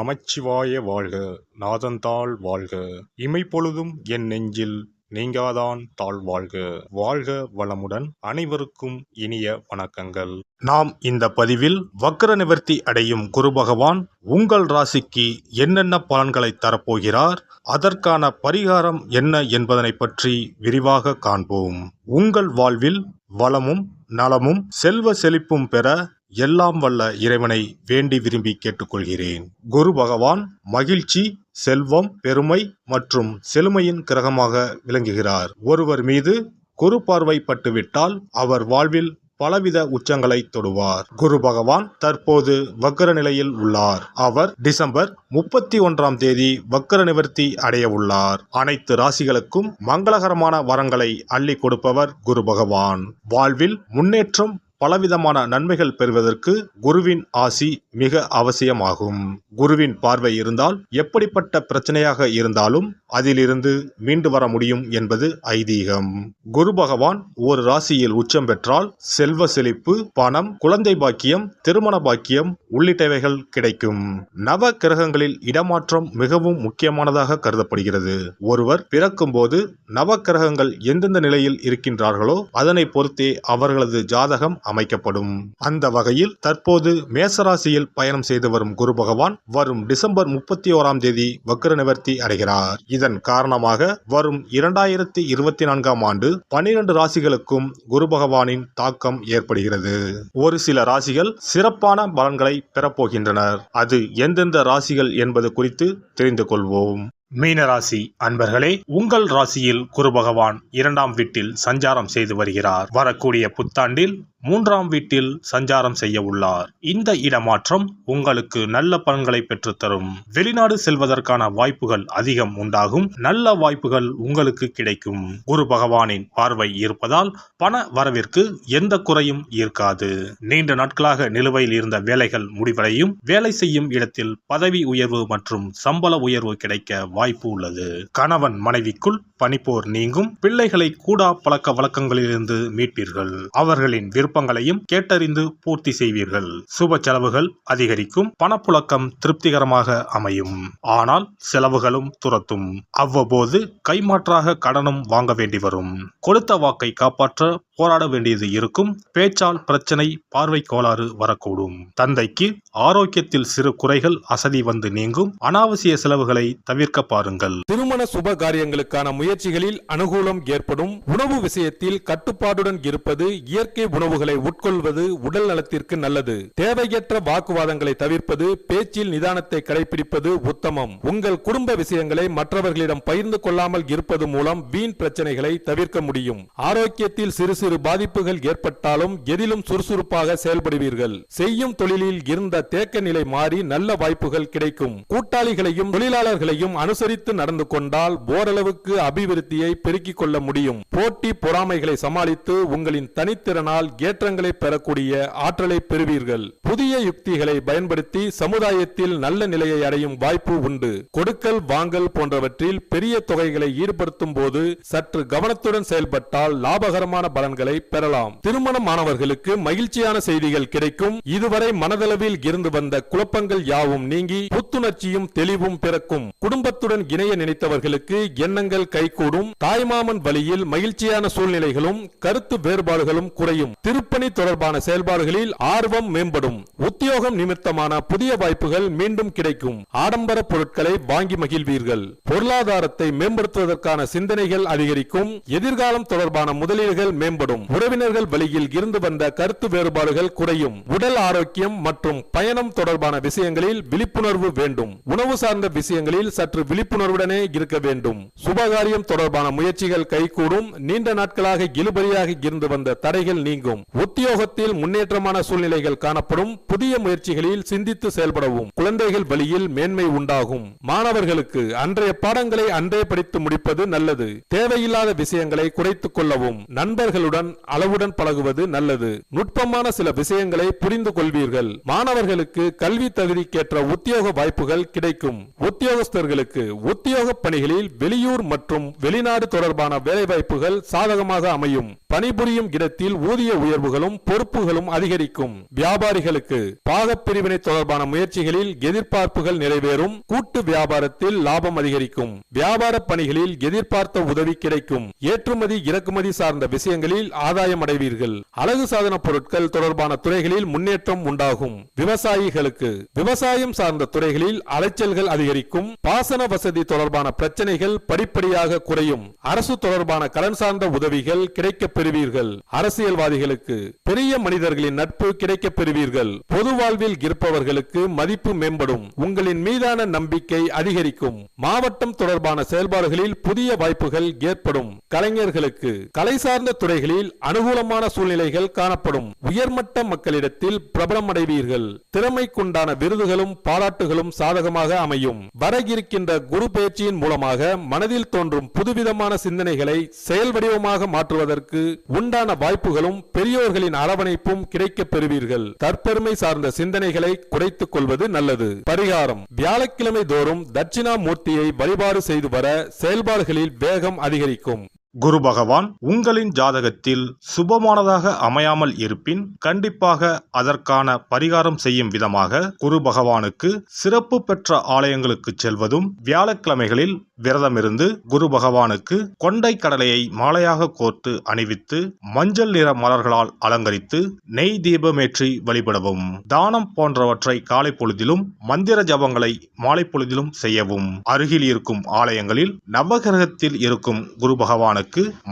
நமச்சிவாய வாழ்க. நாதந்தாள் வாழ்க. இமைப்பொழுதும் என் நெஞ்சில் நீங்காதான் தாழ்வாழ்க. வாழ்க வளமுடன். அனைவருக்கும் இனிய வணக்கங்கள். நாம் இந்த பதிவில் வக்ர நிவர்த்தி அடையும் குரு பகவான் உங்கள் ராசிக்கு என்னென்ன பலன்களை தரப்போகிறார், அதற்கான பரிகாரம் என்ன என்பதனை பற்றி விரிவாக காண்போம். உங்கள் வாழ்வில் வளமும் நலமும் செல்வ செழிப்பும் பெற எல்லாம் வல்ல இறைவனை வேண்டி விரும்பி கேட்டுக்கொள்கிறேன். குரு பகவான் மகிழ்ச்சி, செல்வம், பெருமை மற்றும் செழுமையின் கிரகமாக விளங்குகிறார். ஒருவர் மீது குரு பார்வை பட்டுவிட்டால் அவர் வாழ்வில் பலவித உச்சங்களை தொடுவார். குரு பகவான் தற்போது வக்ர நிலையில் உள்ளார். அவர் டிசம்பர் 31ஆம் தேதி வக்ர நிவர்த்தி அடைய உள்ளார். அனைத்து ராசிகளுக்கும் மங்களகரமான வரங்களை அள்ளி கொடுப்பவர் குரு பகவான். வாழ்வில் முன்னேற்றம், பலவிதமான நன்மைகள் பெறுவதற்கு குருவின் ஆசி மிக அவசியமாகும். குருவின் பார்வை இருந்தால் எப்படிப்பட்ட பிரச்சனையாக இருந்தாலும் அதிலிருந்து மீண்டு வர முடியும் என்பது ஐதீகம். குரு பகவான் ஒரு ராசியில் உச்சம் பெற்றால் செல்வ செழிப்பு, பணம், குழந்தை பாக்கியம், திருமண பாக்கியம் உள்ளிட்டவைகள் கிடைக்கும். நவ கிரகங்களில் இடமாற்றம் மிகவும் முக்கியமானதாக கருதப்படுகிறது. ஒருவர் பிறக்கும் போது நவ கிரகங்கள் எந்தெந்த நிலையில் இருக்கின்றார்களோ அதனை பொறுத்தே அவர்களது ஜாதகம் அமைக்கப்படும். அந்த வகையில் தற்போது மேசராசியில் பயணம் செய்து வரும் குரு பகவான் வரும் டிசம்பர் 31ஆம் தேதி வக்ர நிவர்த்தி அடைகிறார். இதன் காரணமாக வரும் 2024ஆம் ஆண்டு 12 ராசிகளுக்கும் குரு பகவானின் தாக்கம் ஏற்படுகிறது. ஒரு சில ராசிகள் சிறப்பான பலன்களை பெறப்போகின்றனர். அது எந்தெந்த ராசிகள் என்பது குறித்து தெரிந்து கொள்வோம். மீனராசி அன்பர்களே, உங்கள் ராசியில் குரு பகவான் 2ஆம் வீட்டில் சஞ்சாரம் செய்து வருகிறார். வரக்கூடிய புத்தாண்டில் 3ஆம் வீட்டில் சஞ்சாரம் செய்ய உள்ளார். இந்த இடமாற்றம் உங்களுக்கு நல்ல பலன்களை பெற்றுத்தரும். வெளிநாடு செல்வதற்கான வாய்ப்புகள் அதிகம் உண்டாகும். நல்ல வாய்ப்புகள் உங்களுக்கு கிடைக்கும். குரு பகவானின் பார்வை இருப்பதால் பண வரவிற்கு எந்த குறையும் இருக்காது. நீண்ட நாட்களாக நிலுவையில் இருந்த வேலைகள் முடிவடையும். வேலை செய்யும் இடத்தில் பதவி உயர்வு மற்றும் சம்பள உயர்வு கிடைக்க வாய்ப்பு உள்ளது. கணவன் மனைவிக்குள் பனிப்போர் நீங்கும். பிள்ளைகளை கூடா பழக்க வழக்கங்களிலிருந்து மீட்பீர்கள். அவர்களின் விருப்பங்களையும் கேட்டறிந்து பூர்த்தி செய்வீர்கள். சுப செலவுகள் அதிகரிக்கும். பணப்புழக்கம் திருப்திகரமாக அமையும். ஆனால் செலவுகளும் துரத்தும். அவ்வப்போது கைமாற்றாக கடனும் வாங்க வேண்டி வரும். கொடுத்த வாக்கை காப்பாற்ற போராட வேண்டியது இருக்கும். பேச்சால் பிரச்சனை, பார்வை கோளாறு வரக்கூடும். தந்தைக்கு ஆரோக்கியத்தில் சிறு குறைகள் அசதி வந்து நீங்கும். அனாவசிய செலவுகளை தவிர்க்க பாருங்கள். திருமண சுப காரியங்களுக்கான முயற்சிகளில் அனுகூலம் ஏற்படும். உணவு விஷயத்தில் கட்டுப்பாடுடன் இருப்பது, இயற்கை உணவுகளை உட்கொள்வது உடல் நலத்திற்கு நல்லது. தேவையற்ற வாக்குவாதங்களை தவிர்ப்பது, பேச்சில் நிதானத்தை கடைபிடிப்பது உத்தமம். உங்கள் குடும்ப விஷயங்களை மற்றவர்களிடம் பகிர்ந்து கொள்ளாமல் இருப்பது மூலம் வீண் பிரச்சனைகளை தவிர்க்க முடியும். ஆரோக்கியத்தில் சிறு சிறு பாதிப்புகள் ஏற்பட்டாலும் எதிலும் சுறுசுறுப்பாக செயல்படுவீர்கள். செய்யும் தொழிலில் இருந்த தேக்க நிலை மாறி நல்ல வாய்ப்புகள் கிடைக்கும். கூட்டாளிகளையும் தொழிலாளர்களையும் அனுசரித்து நடந்து கொண்டால் ஓரளவுக்கு அபிவிருத்தியை பெருக்கிக் கொள்ள முடியும். போட்டி பொறாமைகளை சமாளித்து உங்களின் தனித்திறனால் ஏற்றங்களை பெறக்கூடிய ஆற்றலை பெறுவீர்கள். புதிய யுக்திகளை பயன்படுத்தி சமுதாயத்தில் நல்ல நிலையை அடையும் வாய்ப்பு உண்டு. கொடுக்கல் வாங்கல் போன்றவற்றில் பெரிய தொகைகளை ஈடுபடுத்தும் போது சற்று கவனத்துடன் செயல்பட்டால் லாபகரமான பலன்களை பெறலாம். திருமணமானவர்களுக்கு மகிழ்ச்சியான செய்திகள் கிடைக்கும். இதுவரை மனதளவில் இருந்து வந்த குழப்பங்கள் யாவும் நீங்கி புத்துணர்ச்சியும் தெளிவும் பிறக்கும். குடும்பத்துடன் இணைய நினைத்தவர்களுக்கு எண்ணங்கள் கைகூடும். தாய்மாமன் வழியில் மகிழ்ச்சியான சூழ்நிலைகளும் கருத்து வேறுபாடுகளும் குறையும். திருப்பணி தொடர்பான செயல்பாடுகளில் ஆர்வம் மேம்படும். உத்தியோகம் நிமித்தமான புதிய வாய்ப்புகள் மீண்டும் கிடைக்கும். ஆடம்பர பொருட்களை வாங்கி மகிழ்வீர்கள். பொருளாதாரத்தை மேம்படுத்துவதற்கான சிந்தனைகள் அதிகரிக்கும். எதிர்காலம் தொடர்பான முதலீடுகள் மேம்படும். உறவினர்கள் வழியில் இருந்து வந்த கருத்து வேறுபாடுகள் குறையும். உடல் ஆரோக்கியம் மற்றும் பயணம் தொடர்பான விஷயங்களில் விழிப்புணர்வு வேண்டும். உணவு சார்ந்த விஷயங்களில் சற்று விழிப்புணர்வுடனே இருக்க வேண்டும். சுபகாரியம் தொடர்பான முயற்சிகள் கைகூடும். நீண்ட நாட்களாக இழுபறியாக இருந்து வந்த தடைகள் நீங்கும். உத்தியோகத்தில் முன்னேற்றமான சூழ்நிலைகள் காணப்படும். புதிய முயற்சிகளில் சிந்தித்து செயல்படவும். குழந்தைகள் வழியில் மேன்மை உண்டாகும். மாணவர்களுக்கு அன்றைய பாடங்களை அன்றே படித்து முடிப்பது நல்லது. தேவையில்லாத விஷயங்களை குறைத்துக் கொள்ளவும். நண்பர்களுடன் பெற்றோருடன் அளவுடன் பழகுவது நல்லது. நுட்பமான சில விஷயங்களை புரிந்து கொள்வீர்கள். மாணவர்களுக்கு கல்வி தகுதிக்கேற்ற உத்தியோக வாய்ப்புகள் கிடைக்கும். உத்தியோகஸ்தர்களுக்கு உத்தியோக பணிகளில் வெளியூர் மற்றும் வெளிநாடு தொடர்பான வேலைவாய்ப்புகள் சாதகமாக அமையும். பணிபுரியும் இடத்தில் ஊதிய உயர்வுகளும் பொறுப்புகளும் அதிகரிக்கும். வியாபாரிகளுக்கு பாகப்பிரிவினை தொடர்பான முயற்சிகளில் எதிர்பார்ப்புகள் நிறைவேறும். கூட்டு வியாபாரத்தில் லாபம் அதிகரிக்கும். வியாபார பணிகளில் எதிர்பார்த்த உதவி கிடைக்கும். ஏற்றுமதி இறக்குமதி சார்ந்த விஷயங்களில் ஆதாயம் அடைவீர்கள். அழகு சாதன பொருட்கள் தொடர்பான துறைகளில் முன்னேற்றம் உண்டாகும். விவசாயிகளுக்கு விவசாயம் சார்ந்த துறைகளில் அலைச்சல்கள் அதிகரிக்கும். பாசன வசதி தொடர்பான பிரச்சனைகள் படிப்படியாக குறையும். அரசு தொடர்பான கடன் சார்ந்த உதவிகள் கிடைக்கப் பெறுவீர்கள். அரசியல்வாதிகளுக்கு பெரிய மனிதர்களின் நட்பு கிடைக்கப் பெறுவீர்கள். பொது வாழ்வில் இருப்பவர்களுக்கு மதிப்பு மேம்படும். உங்களின் மீதான நம்பிக்கை அதிகரிக்கும். மாவட்டம் தொடர்பான செயல்பாடுகளில் புதிய வாய்ப்புகள் ஏற்படும். கலைஞர்களுக்கு கலை சார்ந்த துறைகளில் அனுகூலமான சூழ்நிலைகள் காணப்படும். உயர்மட்ட மக்களிடத்தில் பிரபலம் அடைவீர்கள். திறமைக்குண்டான விருதுகளும் பாராட்டுகளும் சாதகமாக அமையும். வர இருக்கின்ற குரு பயிற்சியின் மூலமாக மனதில் தோன்றும் புதுவிதமான சிந்தனைகளை செயல் வடிவமாக மாற்றுவதற்கு உண்டான வாய்ப்புகளும் பெரியோர்களின் அரவணைப்பும் கிடைக்கப் பெறுவீர்கள். தற்பெருமை சார்ந்த சிந்தனைகளை குறைத்துக் கொள்வது நல்லது. பரிகாரம்: வியாழக்கிழமை தோறும் தட்சிணாமூர்த்தியை வழிபாடு செய்து வர செயல்பாடுகளில் வேகம் அதிகரிக்கும். குரு பகவான் உங்களின் ஜாதகத்தில் சுபமானதாக அமையாமல் இருப்பின் கண்டிப்பாக அதற்கான பரிகாரம் செய்யும் விதமாக குரு பகவானுக்கு சிறப்பு பெற்ற ஆலயங்களுக்கு செல்வதும், வியாழக்கிழமைகளில் விரதமிருந்து குரு பகவானுக்கு கொண்டை கடலையை மாலையாக கோர்த்து அணிவித்து மஞ்சள் நிற மலர்களால் அலங்கரித்து நெய் தீபமேற்றி வழிபடவும். தானம் போன்றவற்றை காலை பொழுதிலும், மந்திர ஜபங்களை மாலை பொழுதிலும் செய்யவும். அருகில் இருக்கும் ஆலயங்களில் நவகிரகத்தில் இருக்கும் குரு பகவானுக்கு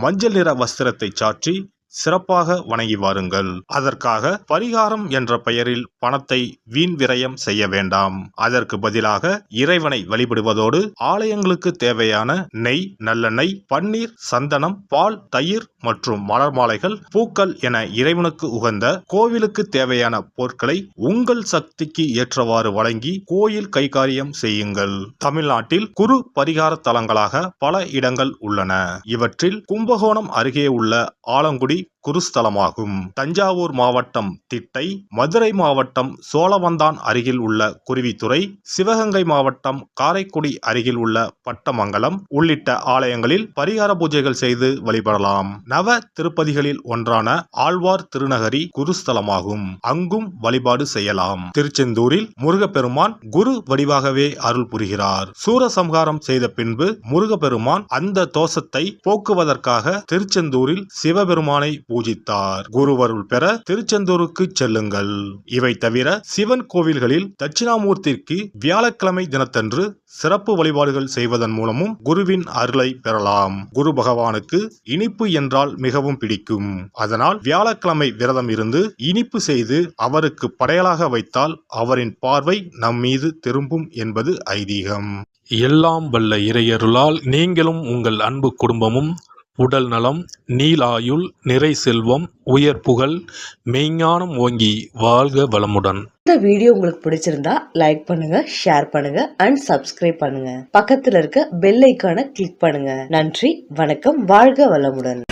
மஞ்சள் நிற வஸ்திரத்தை சாற்றி சிறப்பாக வணங்கி வாருங்கள். அதற்காக பரிகாரம் என்ற பெயரில் பணத்தை வீண் விரயம் செய்ய வேண்டாம். அதற்கு பதிலாக இறைவனை வழிபடுவதோடு ஆலயங்களுக்கு தேவையான நெய், நல்லெண்ணெய், பன்னீர், சந்தனம், பால், தயிர் மற்றும் மலர் மாலைகள், பூக்கள் என இறைவனுக்கு உகந்த கோவிலுக்கு தேவையான பொருட்களை உங்கள் சக்திக்கு ஏற்றவாறு வழங்கி கோயில் கைகாரியம் செய்யுங்கள். தமிழ்நாட்டில் குரு பரிகார தலங்களாக பல இடங்கள் உள்ளன. இவற்றில் கும்பகோணம் அருகே உள்ள ஆலங்குடி குருஸ்தலமாகும். தஞ்சாவூர் மாவட்டம் திட்டை, மதுரை மாவட்டம் சோழவந்தான் அருகில் உள்ள குருவித்துறை, சிவகங்கை மாவட்டம் காரைக்குடி அருகில் உள்ள பட்டமங்கலம் உள்ளிட்ட ஆலயங்களில் பரிகார பூஜைகள் செய்து வழிபடலாம். நவ திருப்பதிகளில் ஒன்றான ஆழ்வார் திருநகரி குருஸ்தலமாகும். அங்கும் வழிபாடு செய்யலாம். திருச்செந்தூரில் முருகப்பெருமான் குரு வடிவாகவே அருள் புரிகிறார். சூரசம்ஹாரம் செய்த பின்பு முருகப்பெருமான் அந்த தோஷத்தை போக்குவதற்காக திருச்செந்தூரில் சிவபெருமானை பூஜித்தார். குருவருள் பெற திருச்செந்தூருக்கு செல்லுங்கள். இவை தவிர சிவன் கோவில்களில் தட்சிணாமூர்த்திக்கு வியாழக்கிழமை தினத்தன்று சிறப்பு வழிபாடுகள் செய்வதன் மூலமும் குருவின் அருளை பெறலாம். குரு பகவானுக்கு இனிப்பு என்றால் மிகவும் பிடிக்கும். அதனால் வியாழக்கிழமை விரதம் இருந்து இனிப்பு செய்து அவருக்கு படையலாக வைத்தால் அவரின் பார்வை நம் மீது திரும்பும் என்பது ஐதீகம். எல்லாம் வல்ல இறையருளால் நீங்களும் உங்கள் அன்பு குடும்பமும் உடல் நலம், நீலாயுள், நிறை செல்வம், உயர் புகழ், மெய்ஞானம் ஓங்கி வாழ்க வளமுடன். இந்த வீடியோ உங்களுக்கு பிடிச்சிருந்தா லைக் பண்ணுங்க, ஷேர் பண்ணுங்க அண்ட் சப்ஸ்கிரைப் பண்ணுங்க. பக்கத்துல இருக்க பெல் ஐகானை கிளிக் பண்ணுங்க. நன்றி, வணக்கம், வாழ்க வளமுடன்.